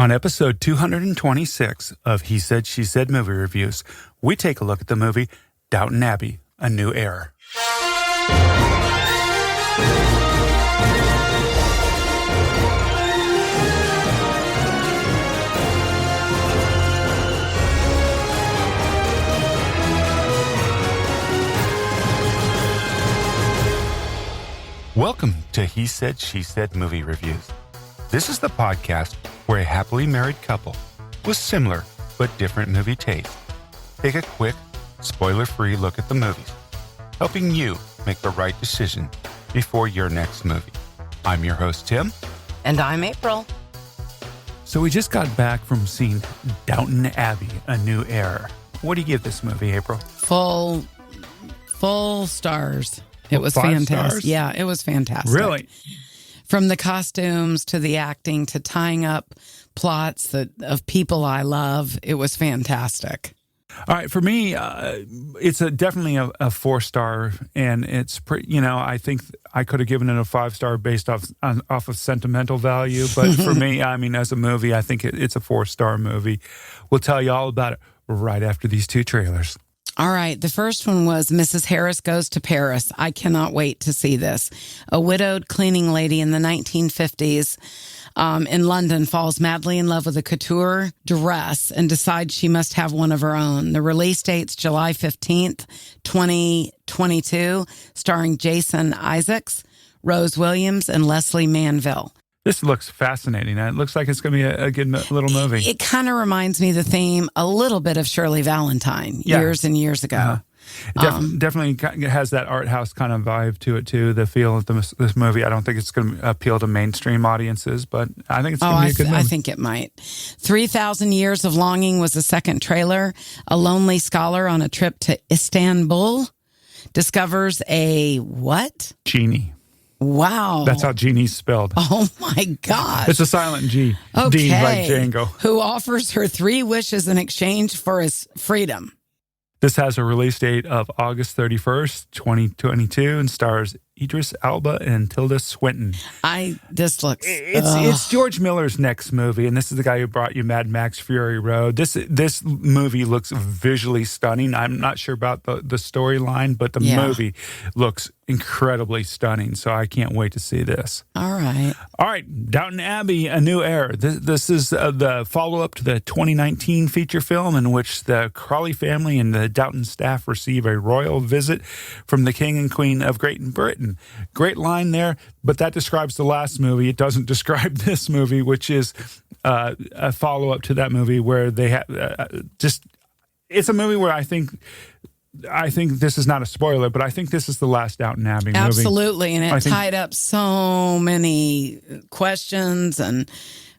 On episode 226 of He Said, She Said Movie Reviews, we take a look at the movie Downton Abbey, A New Era. Welcome to He Said, She Said Movie Reviews. This is the podcast where a happily married couple with similar but different movie tastes take a quick, spoiler-free look at the movies, helping you make the right decision before your next movie. I'm your host, Tim. And I'm April. So we just got back from seeing Downton Abbey, A New Era. What do you give this movie, April? Full stars. It was 5 fantastic. stars? Yeah, it was fantastic. Really? From the costumes to the acting to tying up plots of people I love, it was fantastic. All right, for me, it's definitely a 4-star, and it's I think I could have given it a 5-star based off of sentimental value, but for me, I mean, as a movie, I think it's a 4-star movie. We'll tell you all about it right after these 2 trailers. All right. The first one was Mrs. Harris Goes to Paris. I cannot wait to see this. A widowed cleaning lady in the 1950s in London falls madly in love with a couture dress and decides she must have one of her own. The release date's July 15th, 2022, starring Jason Isaacs, Rose Williams, and Lesley Manville. This looks fascinating. It looks like it's going to be a good little movie. It kind of reminds me of the theme a little bit of Shirley Valentine years and years ago. Definitely has that art house kind of vibe to it, too, the feel of this movie. I don't think it's going to appeal to mainstream audiences, but I think it's going to be a good movie. I think it might. 3,000 Years of Longing was the second trailer. A lonely scholar on a trip to Istanbul discovers a what? Genie. Wow. That's how genie's spelled. Oh, my gosh. It's a silent G. Okay. D like Django. Who offers her 3 wishes in exchange for his freedom. This has a release date of August 31st, 2022, and stars Idris, Elba, and Tilda Swinton. This looks... It's George Miller's next movie, and this is the guy who brought you Mad Max Fury Road. This movie looks visually stunning. I'm not sure about the storyline, but the movie looks incredibly stunning, so I can't wait to see this. All right, Downton Abbey, A New Era. This is the follow-up to the 2019 feature film in which the Crawley family and the Downton staff receive a royal visit from the King and Queen of Great Britain. Great line there, but that describes the last movie. It doesn't describe this movie, which is a follow-up to that movie where they have it's a movie where I think this is not a spoiler, but I think this is the last Downton Abbey movie. Absolutely, and it tied up so many questions and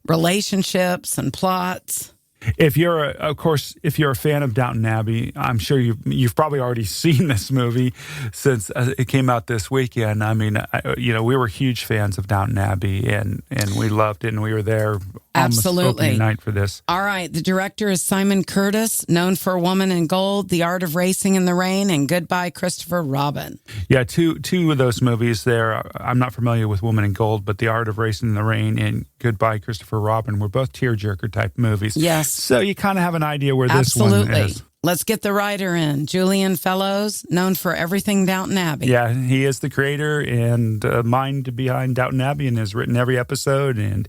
relationships and plots. If you're a fan of Downton Abbey, I'm sure you've probably already seen this movie since it came out this weekend. I mean, we were huge fans of Downton Abbey, and we loved it, and we were there almost opening night for this. All right, the director is Simon Curtis, known for Woman in Gold, The Art of Racing in the Rain, and Goodbye Christopher Robin. Yeah, two of those movies there. I'm not familiar with Woman in Gold, but The Art of Racing in the Rain and Goodbye Christopher Robin were both tearjerker type movies. Yes. So you kind of have an idea where this one is. Let's get the writer in. Julian Fellows, known for everything Downton Abbey. Yeah, he is the creator and mind behind Downton Abbey and has written every episode and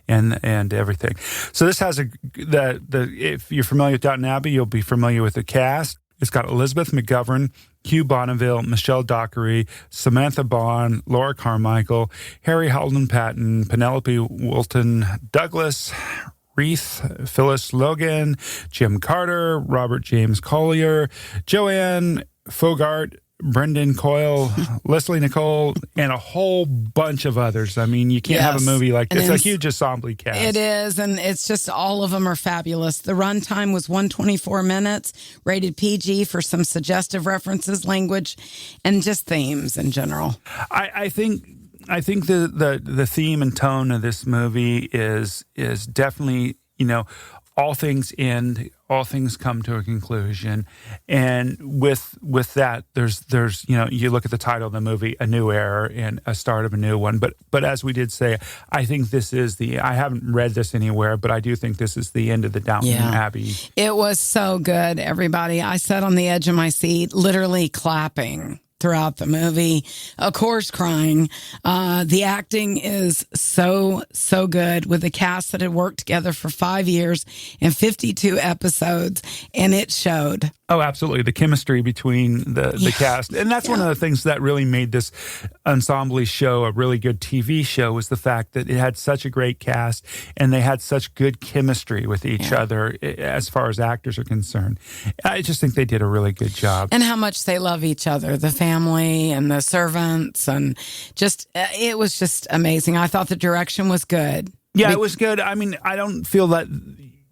everything. So this has if you're familiar with Downton Abbey, you'll be familiar with the cast. It's got Elizabeth McGovern, Hugh Bonneville, Michelle Dockery, Samantha Bond, Laura Carmichael, Harry Hadden-Paton, Penelope Wilton, Douglas, Reith, Phyllis, Logan, Jim Carter, Robert James-Collier, Joanne, Froggatt, Brendan Coyle, Lesley, Nicol, and a whole bunch of others. I mean, you can't have a movie like this. It's a huge ensemble cast. It is, and it's just all of them are fabulous. The runtime was 124 minutes, rated PG for some suggestive references, language, and just themes in general. I think the theme and tone of this movie is definitely, all things end, all things come to a conclusion, and with that, there's you look at the title of the movie, A New Era and a start of a new one. But as we did say, I think this is I haven't read this anywhere, but I do think this is the end of the Downton Abbey. It was so good, everybody. I sat on the edge of my seat, literally clapping throughout the movie, of course, crying. The acting is so good with the cast that had worked together for 5 years and 52 episodes, and it showed. Oh, absolutely. The chemistry between the cast. And that's one of the things that really made this ensemble show a really good TV show, was the fact that it had such a great cast and they had such good chemistry with each other as far as actors are concerned. I just think they did a really good job. And how much they love each other, the family and the servants, and just, it was just amazing. I thought the direction was good. Yeah, it was good. I mean, I don't feel that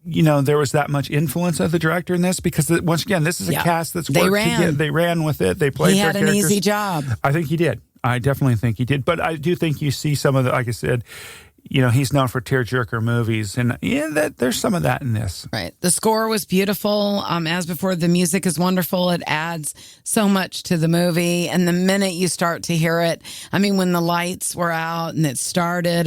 there was that much influence of the director in this, because once again, this is a cast that's worked together. They ran with it. They played their characters. He had an easy job. I think he did. I definitely think he did. But I do think you see some of the, like I said, he's known for tearjerker movies, and there's some of that in this. Right. The score was beautiful. As before, the music is wonderful. It adds so much to the movie. And the minute you start to hear it, I mean, when the lights were out and it started,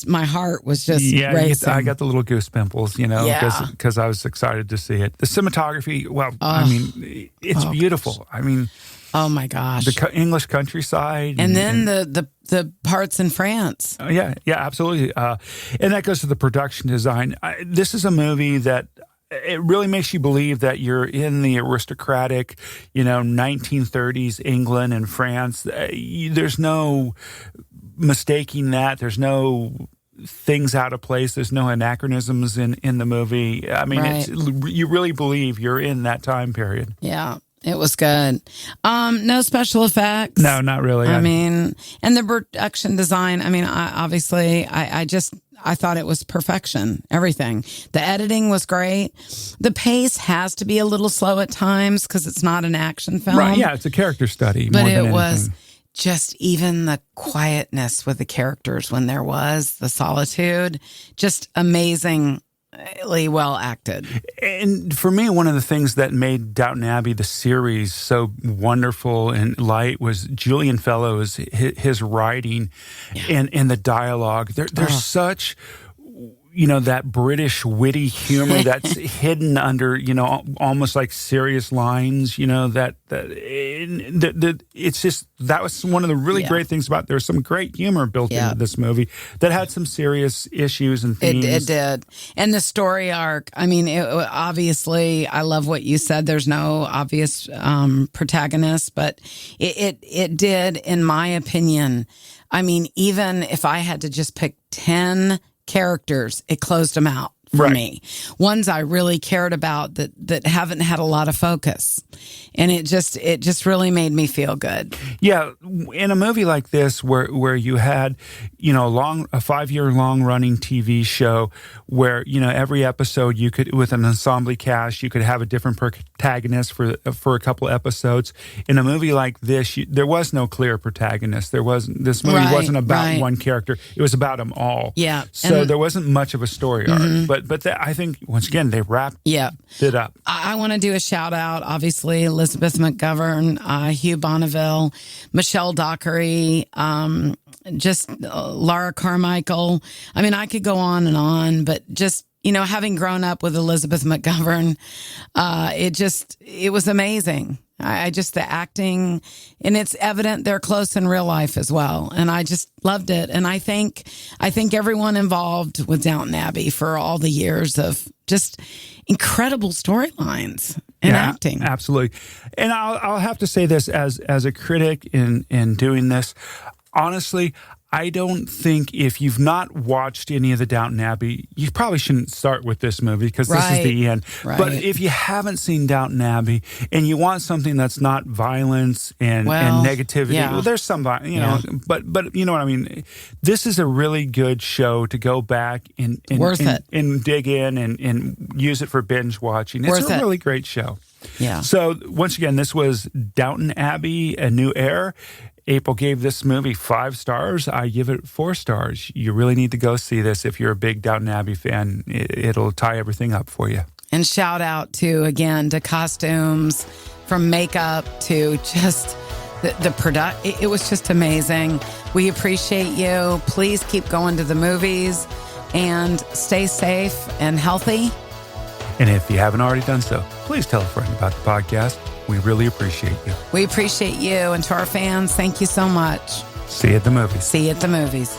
my heart was just racing. I got the little goose pimples, because I was excited to see it. The cinematography, I mean, it's beautiful. I mean, oh my gosh, the English countryside, and then the parts in France. Yeah, absolutely. And that goes to the production design. This is a movie that it really makes you believe that you're in the aristocratic, 1930s England and France. There's no mistaking that. There's no things out of place. There's no anachronisms in the movie. I mean, you really believe you're in that time period. Yeah. It was good. No special effects. No, not really. I mean, and the production design, I mean, I thought it was perfection. Everything. The editing was great. The pace has to be a little slow at times because it's not an action film. Right, yeah, it's a character study. But more than it was anything. Just even the quietness with the characters when there was the solitude, just amazing. Well acted. And for me, one of the things that made Downton Abbey, the series, so wonderful and light was Julian Fellowes, his writing and the dialogue. There's such... that British witty humor that's hidden under, almost like serious lines, it's just, that was one of the really great things about, there's some great humor built into this movie that had some serious issues and themes. It did. And the story arc, I mean, obviously, I love what you said. There's no obvious protagonist, but it did, in my opinion. I mean, even if I had to just pick 10 characters, it closed them out for me. Ones I really cared about that haven't had a lot of focus. And it just really made me feel good. Yeah, in a movie like this where you had, a 5-year long running TV show where, every episode you could, with an ensemble cast, you could have a different protagonist for a couple episodes. In a movie like this, there was no clear protagonist. This movie wasn't about one character. It was about them all. Yeah. So there wasn't much of a story arc. But I think, once again, they wrapped it up. I want to do a shout out, obviously, Elizabeth McGovern, Hugh Bonneville, Michelle Dockery, just Laura Carmichael. I mean, I could go on, but just, having grown up with Elizabeth McGovern, it was amazing. I just, the acting, and it's evident they're close in real life as well. And I just loved it. And I thank everyone involved with Downton Abbey for all the years of just incredible storylines and acting. Absolutely. And I'll have to say this as a critic in doing this, honestly, I don't think, if you've not watched any of the Downton Abbey, you probably shouldn't start with this movie, because this is the end. Right. But if you haven't seen Downton Abbey and you want something that's not violence and negativity, there's some, but you know what I mean? This is a really good show to go back and dig in and use it for binge watching. It's a really great show. Yeah. So once again, this was Downton Abbey, A New Heir. April gave this movie 5 stars. I give it 4 stars. You really need to go see this if you're a big Downton Abbey fan. It'll tie everything up for you. And shout out to costumes, from makeup to just the product. It was just amazing. We appreciate you. Please keep going to the movies and stay safe and healthy. And if you haven't already done so, please tell a friend about the podcast. We really appreciate you. We appreciate you. And to our fans, thank you so much. See you at the movies. See you at the movies.